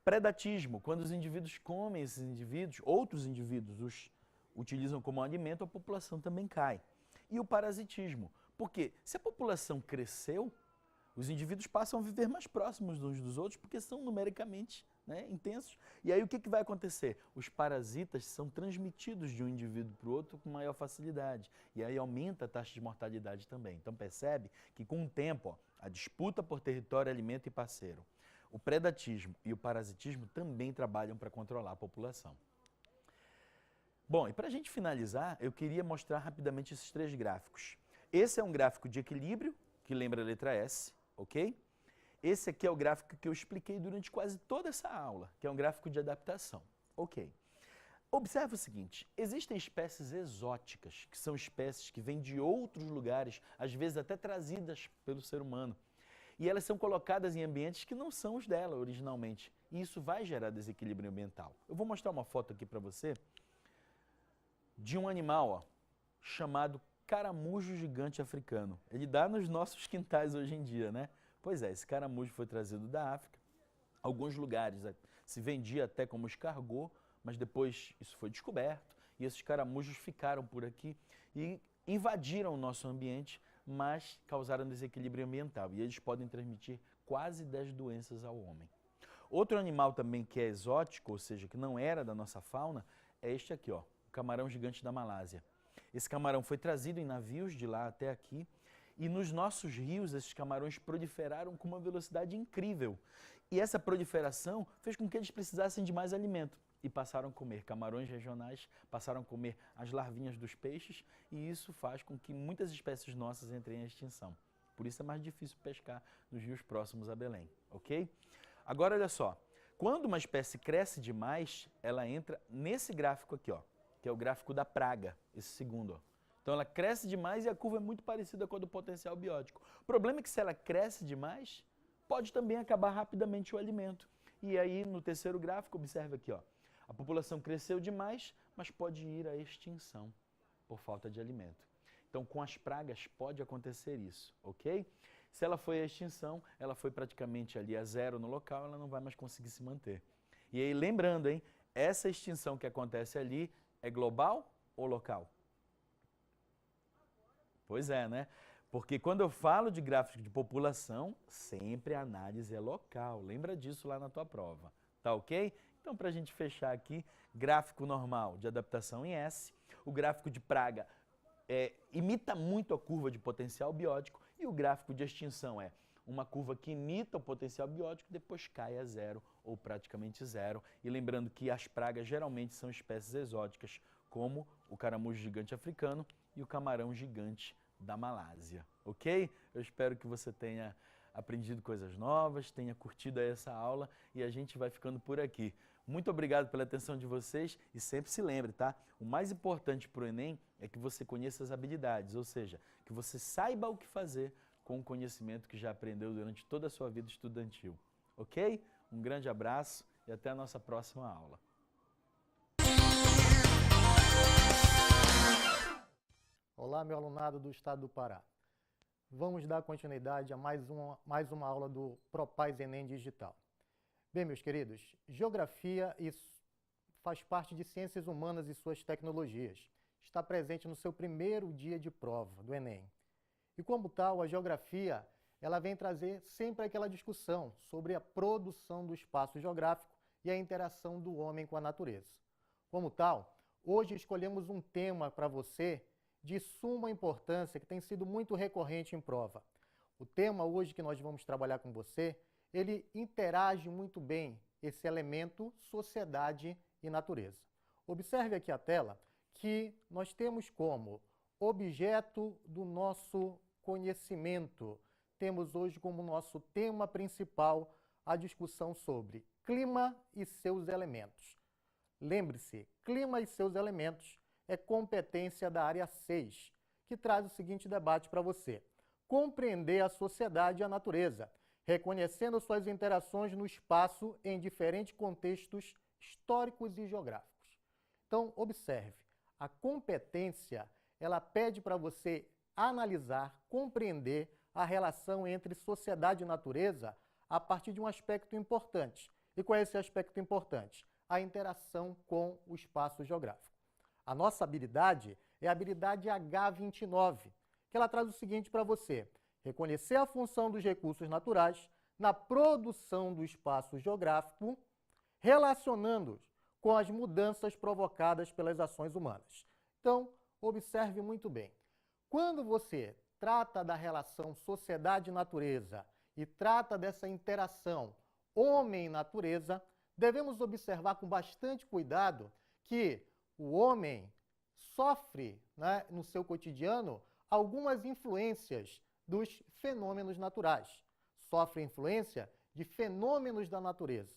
Predatismo, quando os indivíduos comem esses indivíduos, outros indivíduos os utilizam como alimento, a população também cai. E o parasitismo, porque se a população cresceu, os indivíduos passam a viver mais próximos uns dos outros porque são numericamente, né, intensos. E aí o que vai acontecer? Os parasitas são transmitidos de um indivíduo para o outro com maior facilidade. E aí aumenta a taxa de mortalidade também. Então percebe que com o tempo, ó, a disputa por território, alimento e parceiro, o predatismo e o parasitismo também trabalham para controlar a população. Bom, e para a gente finalizar, eu queria mostrar rapidamente esses três gráficos. Esse é um gráfico de equilíbrio, que lembra a letra S, ok? Esse aqui é o gráfico que eu expliquei durante quase toda essa aula, que é um gráfico de adaptação, ok? Observe o seguinte, existem espécies exóticas, que são espécies que vêm de outros lugares, às vezes até trazidas pelo ser humano, e elas são colocadas em ambientes que não são os dela originalmente, e isso vai gerar desequilíbrio ambiental. Eu vou mostrar uma foto aqui para você de um animal, ó, chamado caramujo gigante africano. Ele dá nos nossos quintais hoje em dia, né? Pois é, esse caramujo foi trazido da África. Alguns lugares se vendia até como escargot, mas depois isso foi descoberto e esses caramujos ficaram por aqui e invadiram o nosso ambiente, mas causaram desequilíbrio ambiental e eles podem transmitir quase 10 doenças ao homem. Outro animal também que é exótico, ou seja, que não era da nossa fauna, é este aqui, ó, o camarão gigante da Malásia. Esse camarão foi trazido em navios de lá até aqui e nos nossos rios esses camarões proliferaram com uma velocidade incrível. E essa proliferação fez com que eles precisassem de mais alimento e passaram a comer camarões regionais, passaram a comer as larvinhas dos peixes e isso faz com que muitas espécies nossas entrem em extinção. Por isso é mais difícil pescar nos rios próximos a Belém, ok? Agora olha só, quando uma espécie cresce demais, ela entra nesse gráfico aqui, ó, que é o gráfico da praga, esse segundo, ó. Então ela cresce demais e a curva é muito parecida com a do potencial biótico. O problema é que se ela cresce demais, pode também acabar rapidamente o alimento. E aí no terceiro gráfico, observe aqui, ó, a população cresceu demais, mas pode ir à extinção por falta de alimento. Então com as pragas pode acontecer isso, ok? Se ela foi à extinção, ela foi praticamente ali a zero no local, ela não vai mais conseguir se manter. E aí lembrando, hein, essa extinção que acontece ali é global ou local? Pois é, né? Porque quando eu falo de gráfico de população, sempre a análise é local. Lembra disso lá na tua prova, tá ok? Então, para a gente fechar aqui, gráfico normal de adaptação em S, o gráfico de praga imita muito a curva de potencial biótico e o gráfico de extinção é uma curva que imita o potencial biótico, depois cai a zero ou praticamente zero. E lembrando que as pragas geralmente são espécies exóticas, como o caramujo gigante africano e o camarão gigante da Malásia, ok? Eu espero que você tenha aprendido coisas novas, tenha curtido essa aula e a gente vai ficando por aqui. Muito obrigado pela atenção de vocês e sempre se lembre, tá? O mais importante para o Enem é que você conheça as habilidades, ou seja, que você saiba o que fazer com o conhecimento que já aprendeu durante toda a sua vida estudantil, ok? Um grande abraço e até a nossa próxima aula. Olá, meu alunado do estado do Pará. Vamos dar continuidade a mais uma aula do ProPaz Enem Digital. Bem, meus queridos, geografia faz parte de ciências humanas e suas tecnologias. Está presente no seu primeiro dia de prova do Enem. E como tal, a geografia ela vem trazer sempre aquela discussão sobre a produção do espaço geográfico e a interação do homem com a natureza. Como tal, hoje escolhemos um tema para você de suma importância que tem sido muito recorrente em prova. O tema hoje que nós vamos trabalhar com você, ele interage muito bem esse elemento sociedade e natureza. Observe aqui a tela que nós temos como objeto do nosso conhecimento, temos hoje como nosso tema principal a discussão sobre clima e seus elementos. Lembre-se, clima e seus elementos é competência da área 6, que traz o seguinte debate para você: compreender a sociedade e a natureza, reconhecendo suas interações no espaço em diferentes contextos históricos e geográficos. Então, observe, a competência, ela pede para você analisar, compreender a relação entre sociedade e natureza a partir de um aspecto importante. E qual é esse aspecto importante? A interação com o espaço geográfico. A nossa habilidade é a habilidade H29, que ela traz o seguinte para você: reconhecer a função dos recursos naturais na produção do espaço geográfico, relacionando-os com as mudanças provocadas pelas ações humanas. Então, observe muito bem. Quando você trata da relação sociedade-natureza e trata dessa interação homem-natureza, devemos observar com bastante cuidado que o homem sofre, né, no seu cotidiano algumas influências dos fenômenos naturais, sofre influência de fenômenos da natureza.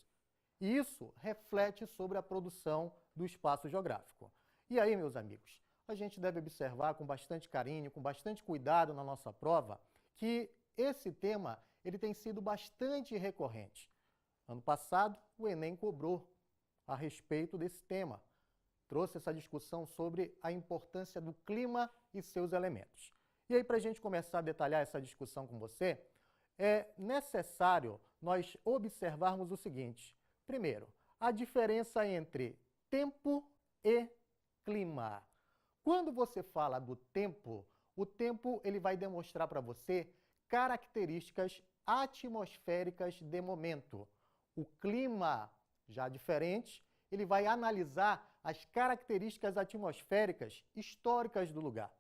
E isso reflete sobre a produção do espaço geográfico. E aí, meus amigos, a gente deve observar com bastante carinho, com bastante cuidado na nossa prova, que esse tema ele tem sido bastante recorrente. Ano passado, o Enem cobrou a respeito desse tema. Trouxe essa discussão sobre a importância do clima e seus elementos. E aí, para a gente começar a detalhar essa discussão com você, é necessário nós observarmos o seguinte. Primeiro, a diferença entre tempo e clima. Quando você fala do tempo, o tempo ele vai demonstrar para você características atmosféricas de momento. O clima, já diferente, ele vai analisar as características atmosféricas históricas do lugar.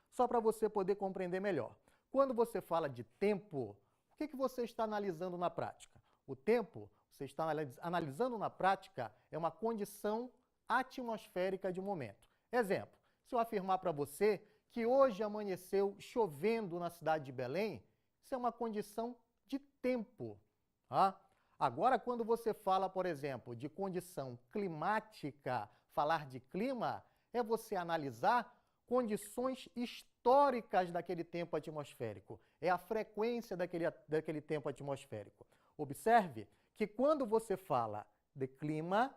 Só para você poder compreender melhor. Quando você fala de tempo, o que você está analisando na prática? O tempo, você está analisando na prática, é uma condição atmosférica de momento. Exemplo, se eu afirmar para você que hoje amanheceu chovendo na cidade de Belém, isso é uma condição de tempo. Tá? Agora, quando você fala, por exemplo, de condição climática, falar de clima, é você analisar condições históricas daquele tempo atmosférico. É a frequência daquele tempo atmosférico. Observe que quando você fala de clima,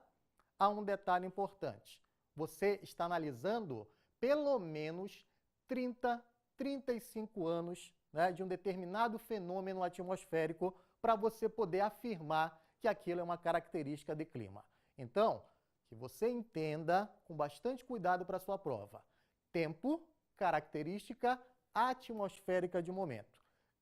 há um detalhe importante. Você está analisando pelo menos 30, 35 anos, né, de um determinado fenômeno atmosférico para você poder afirmar que aquilo é uma característica de clima. Então, que você entenda com bastante cuidado para a sua prova. Tempo, característica atmosférica de momento.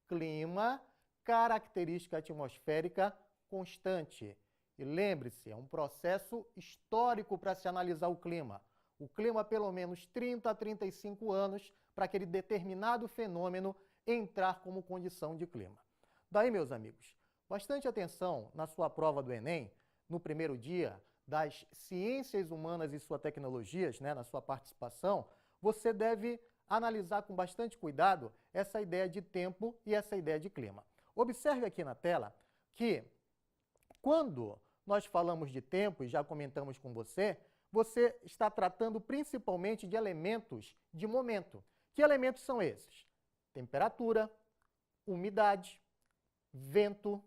Clima, característica atmosférica constante. E lembre-se, é um processo histórico para se analisar o clima. O clima, pelo menos 30 a 35 anos, para aquele determinado fenômeno entrar como condição de clima. Daí, meus amigos, bastante atenção na sua prova do Enem, no primeiro dia das ciências humanas e suas tecnologias, né, na sua participação, você deve analisar com bastante cuidado essa ideia de tempo e essa ideia de clima. Observe aqui na tela que, quando nós falamos de tempo, e já comentamos com você, você está tratando principalmente de elementos de momento. Que elementos são esses? Temperatura, umidade, vento,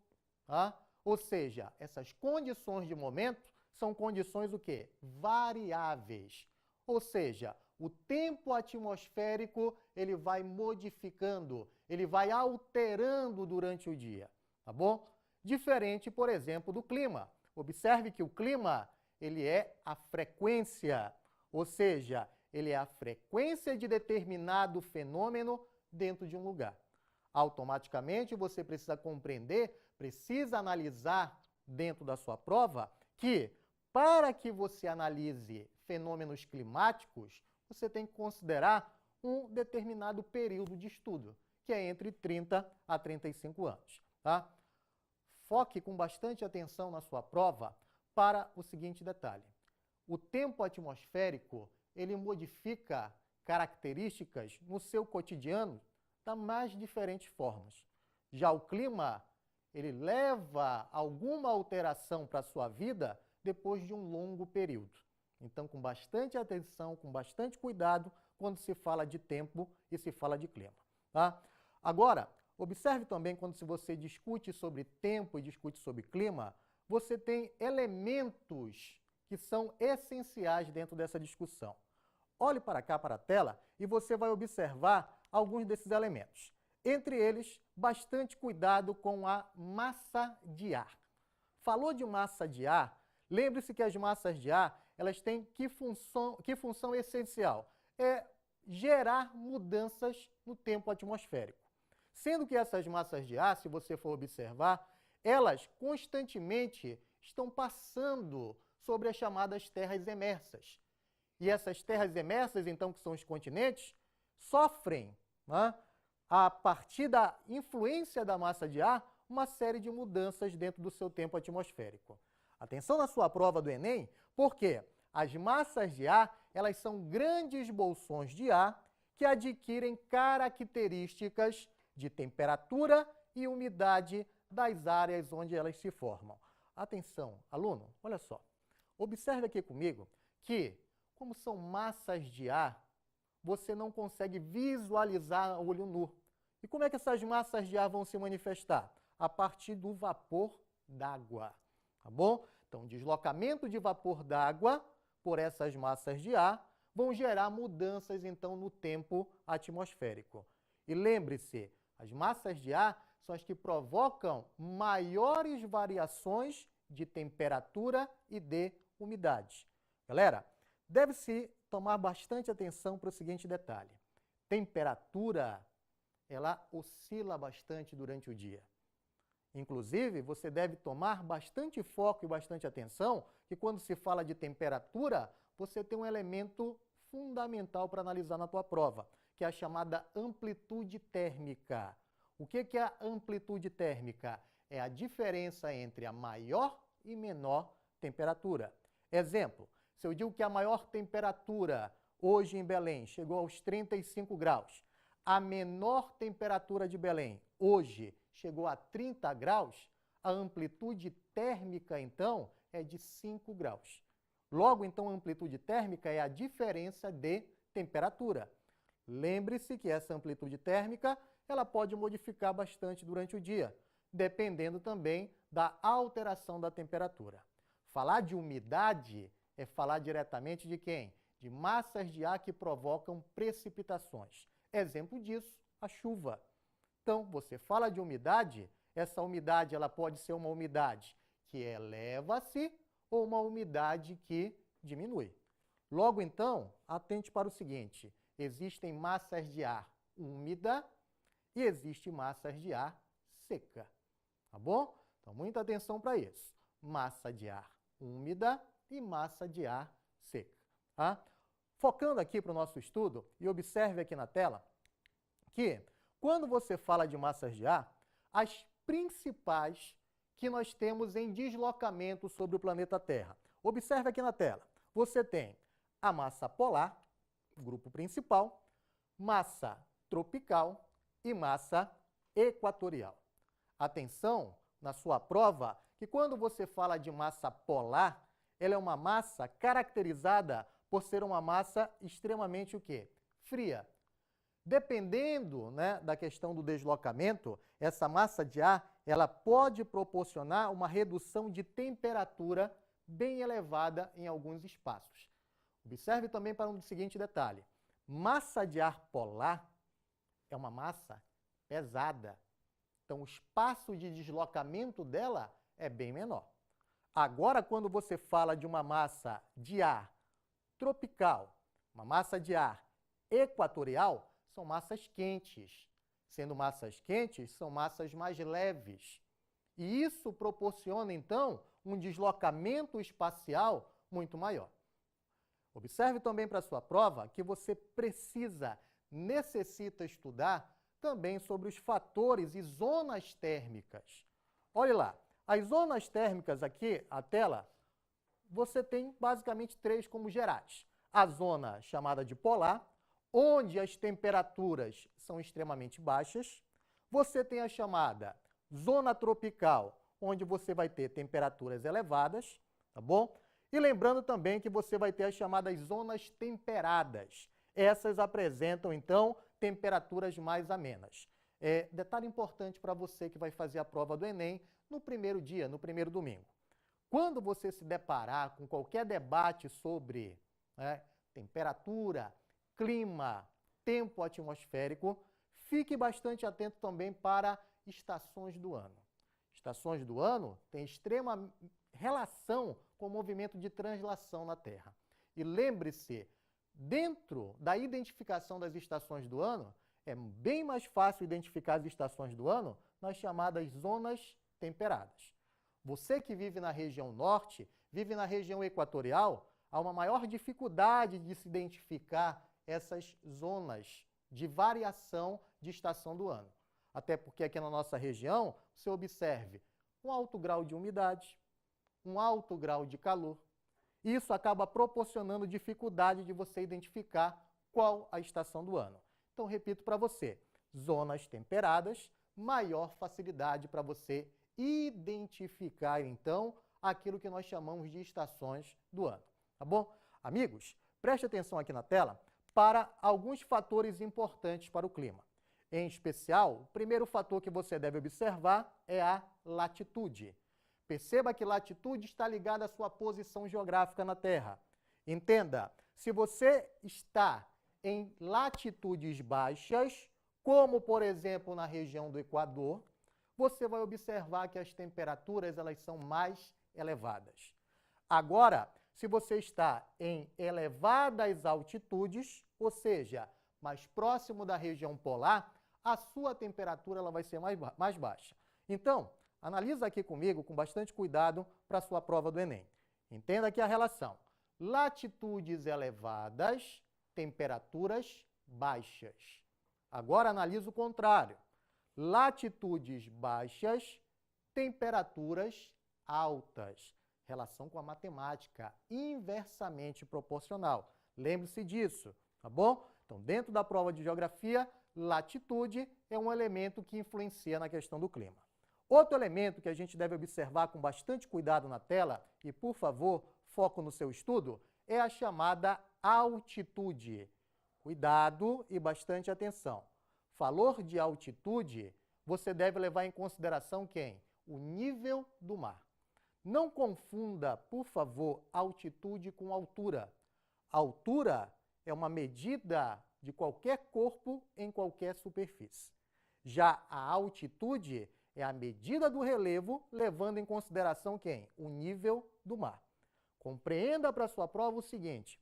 tá? Ou seja, essas condições de momento são condições o quê? Variáveis. Ou seja, o tempo atmosférico ele vai modificando, ele vai alterando durante o dia, tá bom? Diferente, por exemplo, do clima. Observe que o clima ele é a frequência, ou seja, ele é a frequência de determinado fenômeno dentro de um lugar. Automaticamente você precisa compreender, precisa analisar dentro da sua prova que para que você analise fenômenos climáticos, você tem que considerar um determinado período de estudo, que é entre 30 a 35 anos. Tá? foque com bastante atenção na sua prova para o seguinte detalhe. O tempo atmosférico, ele modifica características no seu cotidiano das mais diferentes formas. Já o clima, ele leva alguma alteração para a sua vida depois de um longo período. Então, com bastante atenção, com bastante cuidado, quando se fala de tempo e se fala de clima. Tá? Agora, observe também quando você discute sobre tempo e discute sobre clima, você tem elementos que são essenciais dentro dessa discussão. Olhe para cá, para a tela, e você vai observar alguns desses elementos. Entre eles, bastante cuidado com a massa de ar. Falou de massa de ar, lembre-se que as massas de ar, elas têm que função essencial? É gerar mudanças no tempo atmosférico. Sendo que essas massas de ar, se você for observar, elas constantemente estão passando sobre as chamadas terras emersas. E essas terras emersas, então, que são os continentes, sofrem, né, a partir da influência da massa de ar, uma série de mudanças dentro do seu tempo atmosférico. Atenção na sua prova do Enem, porque as massas de ar, elas são grandes bolsões de ar que adquirem características de temperatura e umidade das áreas onde elas se formam. Atenção, aluno, olha só. Observe aqui comigo que, como são massas de ar, você não consegue visualizar a olho nu. E como é que essas massas de ar vão se manifestar? A partir do vapor d'água, tá bom? Então, deslocamento de vapor d'água por essas massas de ar vão gerar mudanças, então, no tempo atmosférico. E lembre-se, as massas de ar são as que provocam maiores variações de temperatura e de umidade. Galera, deve-se tomar bastante atenção para o seguinte detalhe. Temperatura, ela oscila bastante durante o dia. Inclusive, você deve tomar bastante foco e bastante atenção que quando se fala de temperatura, você tem um elemento fundamental para analisar na tua prova, que é a chamada amplitude térmica. O que é a amplitude térmica? É a diferença entre a maior e menor temperatura. Exemplo, se eu digo que a maior temperatura hoje em Belém chegou aos 35 graus, a menor temperatura de Belém hoje chegou a 30 graus, a amplitude térmica, então, é de 5 graus. Logo, então, a amplitude térmica é a diferença de temperatura. Lembre-se que essa amplitude térmica ela pode modificar bastante durante o dia, dependendo também da alteração da temperatura. Falar de umidade é falar diretamente de quem? De massas de ar que provocam precipitações. Exemplo disso, a chuva. Então, você fala de umidade, essa umidade ela pode ser uma umidade que eleva-se ou uma umidade que diminui. Logo, então, atente para o seguinte, existem massas de ar úmida e existem massas de ar seca, tá bom? Então, muita atenção para isso. Massa de ar úmida e massa de ar seca, tá? Focando aqui para o nosso estudo, e observe aqui na tela, que quando você fala de massas de ar, as principais que nós temos em deslocamento sobre o planeta Terra. Observe aqui na tela, você tem a massa polar, grupo principal, massa tropical e massa equatorial. Atenção na sua prova que quando você fala de massa polar, ela é uma massa caracterizada por ser uma massa extremamente o quê? Fria. Dependendo, né, da questão do deslocamento, essa massa de ar ela pode proporcionar uma redução de temperatura bem elevada em alguns espaços. Observe também para um seguinte detalhe. Massa de ar polar é uma massa pesada. Então, o espaço de deslocamento dela é bem menor. Agora, quando você fala de uma massa de ar tropical, uma massa de ar equatorial, são massas quentes. Sendo massas quentes, são massas mais leves. E isso proporciona, então, um deslocamento espacial muito maior. Observe também para a sua prova que você necessita estudar também sobre os fatores e zonas térmicas. Olhe lá, As zonas térmicas aqui, a tela, você tem basicamente 3 como gerais. A zona chamada de polar, onde as temperaturas são extremamente baixas. Você tem a chamada zona tropical, onde você vai ter temperaturas elevadas, tá bom? E lembrando também que você vai ter as chamadas zonas temperadas. Essas apresentam, então, temperaturas mais amenas. Detalhe importante para você que vai fazer a prova do Enem no primeiro dia, no primeiro domingo. Quando você se deparar com qualquer debate sobre temperatura, clima, tempo atmosférico, fique bastante atento também para estações do ano. Estações do ano têm extrema relação com o movimento de translação na Terra. E lembre-se, dentro da identificação das estações do ano, é bem mais fácil identificar as estações do ano nas chamadas zonas temperadas. Você que vive na região norte, vive na região equatorial, há uma maior dificuldade de se identificar essas zonas de variação de estação do ano. Até porque aqui na nossa região, você observe um alto grau de umidade, um alto grau de calor. Isso acaba proporcionando dificuldade de você identificar qual a estação do ano. Então, repito para você, zonas temperadas, maior facilidade para você identificar, então, aquilo que nós chamamos de estações do ano. Tá bom? Amigos, preste atenção aqui na tela para alguns fatores importantes para o clima. Em especial, o primeiro fator que você deve observar é a latitude. Perceba que latitude está ligada à sua posição geográfica na Terra. Entenda, se você está em latitudes baixas, como por exemplo na região do Equador, você vai observar que as temperaturas elas são mais elevadas. Agora, se você está em elevadas altitudes, ou seja, mais próximo da região polar, a sua temperatura ela vai ser mais baixa. Então, analisa aqui comigo com bastante cuidado para a sua prova do Enem. Entenda aqui a relação. Latitudes elevadas, temperaturas baixas. Agora analisa o contrário. Latitudes baixas, temperaturas altas. Relação com a matemática, inversamente proporcional. Lembre-se disso, tá bom? Então, dentro da prova de geografia, latitude é um elemento que influencia na questão do clima. Outro elemento que a gente deve observar com bastante cuidado na tela, e por favor, foco no seu estudo, é a chamada altitude. Cuidado e bastante atenção. Falou de altitude, você deve levar em consideração quem? O nível do mar. Não confunda, por favor, altitude com altura. Altura é uma medida de qualquer corpo em qualquer superfície. Já a altitude é a medida do relevo, levando em consideração quem? O nível do mar. Compreenda para a sua prova o seguinte: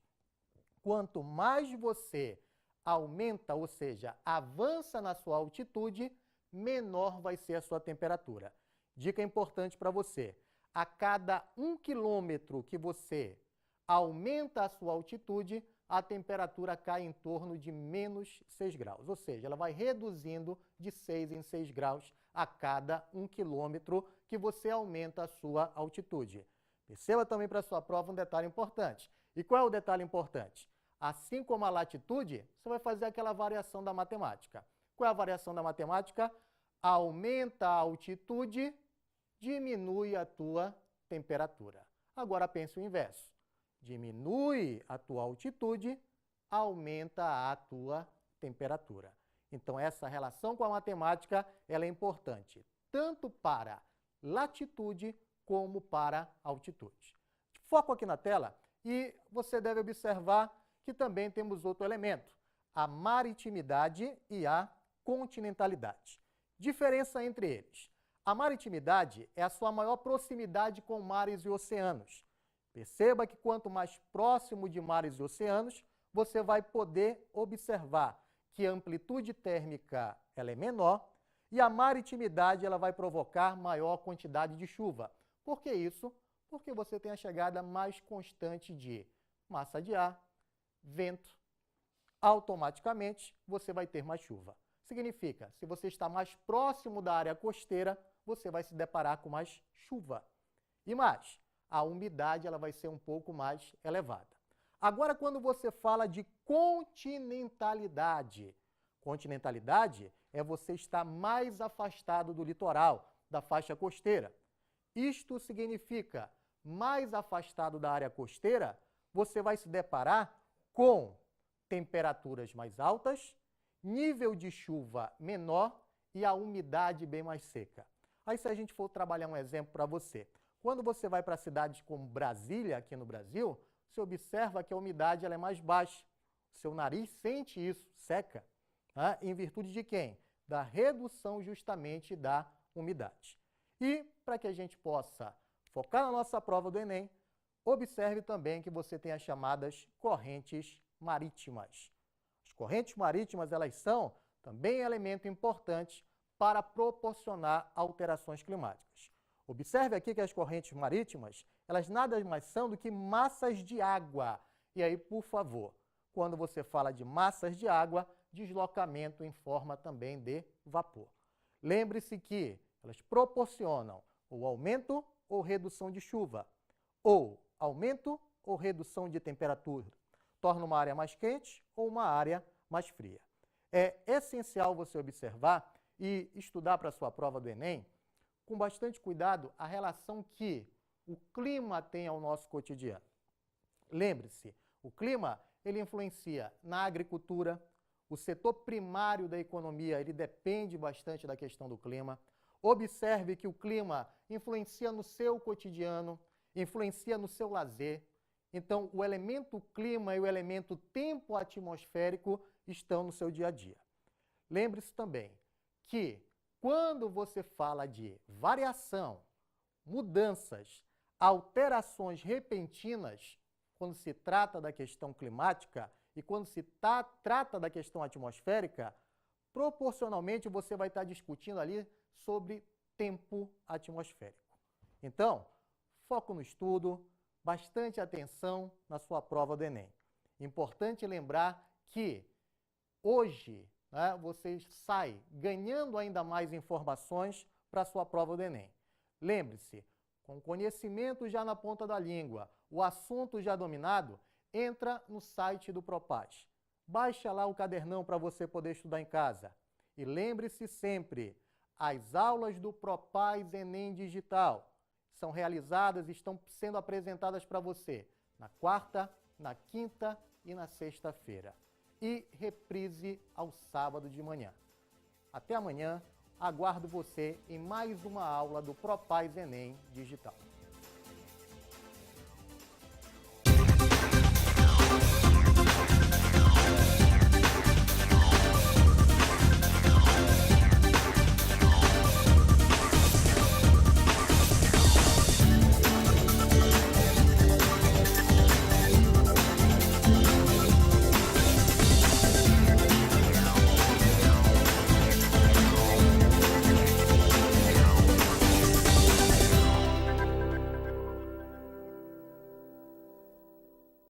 quanto mais você aumenta, ou seja, avança na sua altitude, menor vai ser a sua temperatura. Dica importante para você: a cada 1 quilômetro que você aumenta a sua altitude, a temperatura cai em torno de menos 6 graus. Ou seja, ela vai reduzindo de 6 em 6 graus a cada 1 quilômetro que você aumenta a sua altitude. Perceba também para a sua prova um detalhe importante. E qual é o detalhe importante? Assim como a latitude, você vai fazer aquela variação da matemática. Qual é a variação da matemática? Aumenta a altitude, diminui a tua temperatura. Agora pense o inverso. Diminui a tua altitude, aumenta a tua temperatura. Então, essa relação com a matemática ela é importante, tanto para latitude como para altitude. Foco aqui na tela e você deve observar que também temos outro elemento, a maritimidade e a continentalidade. Diferença entre eles. A maritimidade é a sua maior proximidade com mares e oceanos. Perceba que quanto mais próximo de mares e oceanos, você vai poder observar que a amplitude térmica ela é menor e a maritimidade ela vai provocar maior quantidade de chuva. Por que isso? Porque você tem a chegada mais constante de massa de ar, vento. Automaticamente, você vai ter mais chuva. significa, se você está mais próximo da área costeira, você vai se deparar com mais chuva. E mais, a umidade ela vai ser um pouco mais elevada. Agora, quando você fala de continentalidade, continentalidade é você estar mais afastado do litoral, da faixa costeira. Isto significa, mais afastado da área costeira, você vai se deparar com temperaturas mais altas, nível de chuva menor e a umidade bem mais seca. Aí, se a gente for trabalhar um exemplo para você, quando você vai para cidades como Brasília, aqui no Brasil, você observa que a umidade ela é mais baixa. Seu nariz sente isso, seca. Né? Em virtude de quem? Da redução justamente da umidade. E, para que a gente possa focar na nossa prova do Enem, observe também que você tem as chamadas correntes marítimas. As correntes marítimas, elas são também elemento importante para proporcionar alterações climáticas. Observe aqui que as correntes marítimas, elas nada mais são do que massas de água. E aí, por favor, quando você fala de massas de água, deslocamento em forma também de vapor. Lembre-se que elas proporcionam ou aumento ou redução de chuva, ou aumento ou redução de temperatura. Torna uma área mais quente ou uma área mais fria. É essencial você observar e estudar para a sua prova do Enem, com bastante cuidado, a relação que o clima tem ao nosso cotidiano. Lembre-se, o clima ele influencia na agricultura, o setor primário da economia ele depende bastante da questão do clima. Observe que o clima influencia no seu cotidiano, influencia no seu lazer. Então, o elemento clima e o elemento tempo atmosférico estão no seu dia a dia. Lembre-se também que, quando você fala de variação, mudanças, alterações repentinas, quando se trata da questão climática e quando se trata da questão atmosférica, proporcionalmente você vai estar discutindo ali sobre tempo atmosférico. Então, foco no estudo, bastante atenção na sua prova do Enem. Importante lembrar que hoje você sai ganhando ainda mais informações para a sua prova do Enem. Lembre-se, com conhecimento já na ponta da língua, o assunto já dominado, entra no site do Propaz. Baixa lá o cadernão para você poder estudar em casa. E lembre-se sempre, as aulas do Propaz Enem Digital são realizadas e estão sendo apresentadas para você na quarta, na quinta e na sexta-feira. E reprise ao sábado de manhã. Até amanhã, aguardo você em mais uma aula do Propaz Enem Digital.